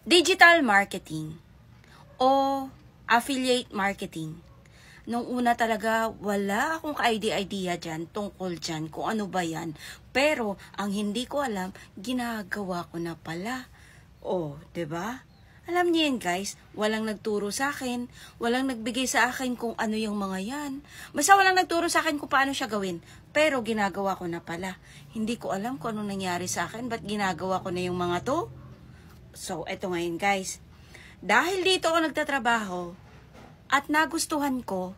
Digital marketing o affiliate marketing. Nung una talaga, wala akong ka-idea dyan, tungkol dyan, kung ano ba yan. Pero, ang hindi ko alam, ginagawa ko na pala. Oh, 'di ba? Alam niyo yan guys, walang nagturo sa akin, walang nagbigay sa akin kung ano yung mga yan. Basta walang nagturo sa akin kung paano siya gawin. Pero ginagawa ko na pala. Hindi ko alam kung ano nangyari sa akin, ba't ginagawa ko na yung mga to? So, eto ngayon guys. Dahil dito ako nagtatrabaho, at nagustuhan ko,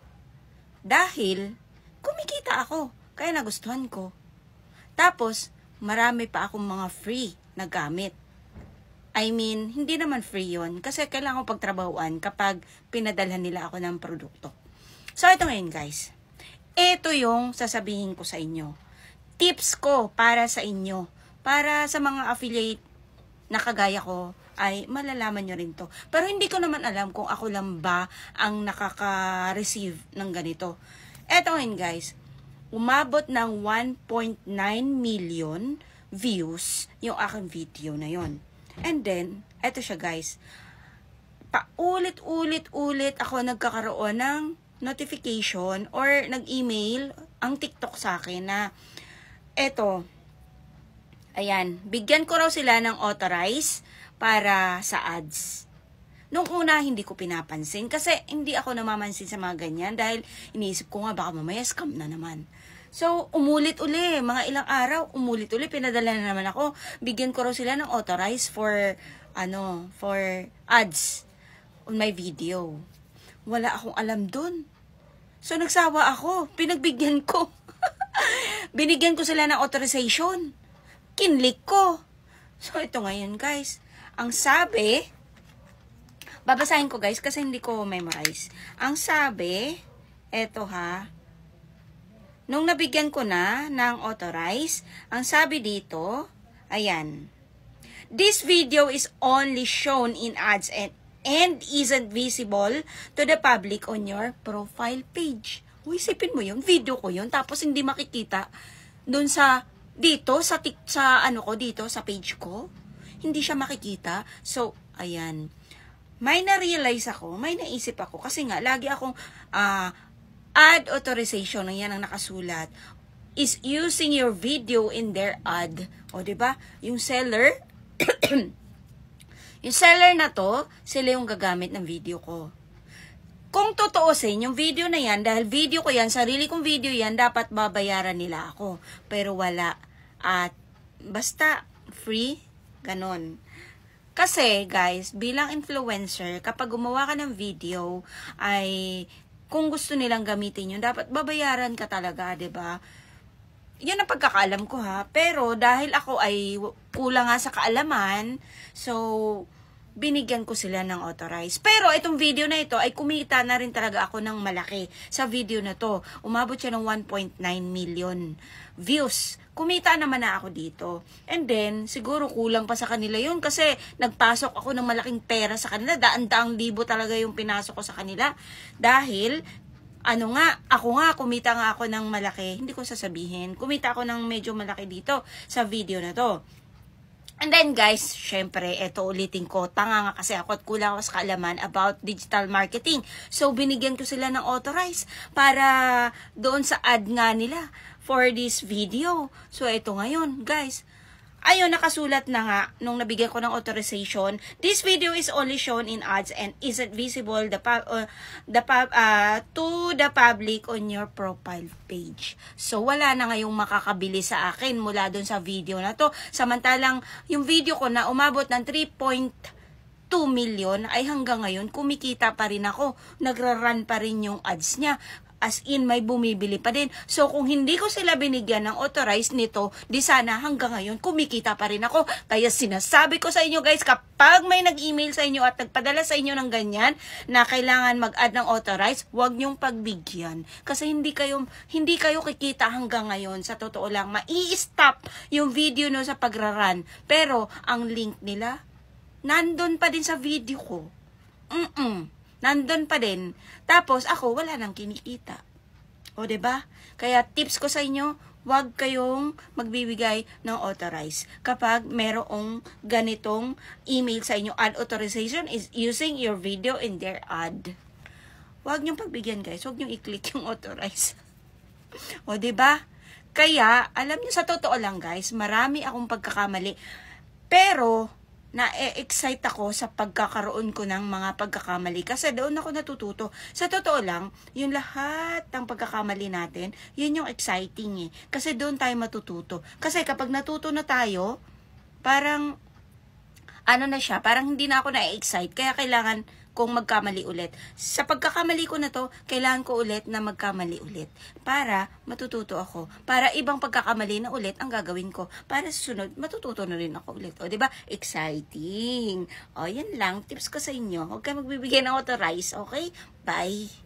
dahil kumikita ako, kaya nagustuhan ko. Tapos, marami pa akong mga free na gamit. I mean, hindi naman free yon kasi kailangan ko pagtrabahuan kapag pinadalhan nila ako ng produkto. So, ito ngayon guys. Ito yung sasabihin ko sa inyo. Tips ko para sa inyo. Para sa mga affiliate na kagaya ko, ay malalaman nyo rin to. Pero hindi ko naman alam kung ako lang ba ang nakaka-receive ng ganito. Ito ngayon guys. Umabot ng 1.9 million views yung aking video na yon. And then, eto siya guys, paulit-ulit ako nagkakaroon ng notification or nag-email ang TikTok sa akin na eto, ayan, bigyan ko raw sila ng authorize para sa ads. Nung una, hindi ko pinapansin kasi hindi ako namamansin sa mga ganyan dahil iniisip ko nga baka mamaya scam na naman. So, umulit uli, mga ilang araw, umulit uli, pinadala na naman ako. Bigyan ko raw sila ng authorize for ads on my video. Wala akong alam dun. So, nagsawa ako, pinagbigyan ko. Binigyan ko sila ng authorization. Kinlik ko. So, ito ngayon guys. Ang sabi, babasahin ko guys kasi hindi ko memorize. Ang sabi, eto ha, nung nabigyan ko na ng authorize, ang sabi dito, ayan, this video is only shown in ads and isn't visible to the public on your profile page. Isipin mo yun, video ko yun, tapos hindi makikita dun sa, dito, sa dito, sa page ko. Hindi siya makikita. So, ayan, may na-realize ako, may naisip ako, kasi nga, lagi akong, ad authorization, yan ang nakasulat, is using your video in their ad. O, diba? Yung seller, yung seller na to, sila yung gagamit ng video ko. Kung totoosin, yung video na yan, dahil video ko yan, sarili kong video yan, dapat babayaran nila ako. Pero wala. At, basta, free, ganon. Kasi, guys, bilang influencer, kapag gumawa ka ng video, ay kung gusto nilang gamitin yun, dapat babayaran ka talaga, 'di ba? Yan ang pagkakaalam ko ha. Pero dahil ako ay kulang nga sa kaalaman, so binigyan ko sila ng authorize. Pero itong video na ito ay kumita na rin talaga ako ng malaki sa video na to. Umabot siya ng 1.9 million views. Kumita naman na ako dito. And then, siguro kulang pa sa kanila yun kasi nagpasok ako ng malaking pera sa kanila. Daan-daang libo talaga yung pinasok ko sa kanila. Dahil, ako nga, kumita nga ako ng malaki. Hindi ko sasabihin. Kumita ako ng medyo malaki dito sa video na to. And then guys, syempre, eto ulitin ko, tanga nga kasi ako at kulang ako sa kaalaman about digital marketing. So, binigyan ko sila ng authorize para doon sa ad nga nila for this video. So, eto ngayon, guys. Ayun, nakasulat na nga nung nabigyan ko ng authorization. This video is only shown in ads and isn't visible to the public on your profile page. So, wala na ngayong makakabili sa akin mula dun sa video na to. Samantalang, yung video ko na umabot ng 3.2 million ay hanggang ngayon kumikita pa rin ako. Nagra-run pa rin yung ads niya. As in, may bumibili pa din. So, kung hindi ko sila binigyan ng authorize nito, di sana hanggang ngayon, kumikita pa rin ako. Kaya sinasabi ko sa inyo guys, kapag may nag-email sa inyo at nagpadala sa inyo ng ganyan, na kailangan mag-add ng authorize, huwag nyong pagbigyan. Kasi hindi kayo kikita hanggang ngayon. Sa totoo lang, mai-stop yung video no sa pagra-run. Pero, ang link nila, nandun pa din sa video ko. Nandun pa din. Tapos, ako, wala nang kinikita. O, diba? Kaya, tips ko sa inyo, huwag kayong magbibigay ng authorize. Kapag merong ganitong email sa inyo, ad authorization is using your video in their ad. Huwag niyong pagbigyan guys, huwag niyong i-click yung authorize. O, diba? Kaya, alam niyo sa totoo lang guys, marami akong pagkakamali. Pero, na-excite ako sa pagkakaroon ko ng mga pagkakamali kasi doon ako natututo. Sa totoo lang, yung lahat ng pagkakamali natin, yun yung exciting eh. Kasi doon tayo matututo. Kasi kapag natuto na tayo, parang, ano na siya, parang hindi na ako na-excite. Kaya kailangan kong magkamali ulit. Sa pagkakamali ko na to, kailangan ko ulit na magkamali ulit. Para matututo ako. Para ibang pagkakamali na ulit ang gagawin ko. Para sa sunod, matututo na rin ako ulit. O, diba? Exciting. O, yan lang. Tips ko sa inyo. Huwag kayo magbibigay ng authorize. Okay? Bye.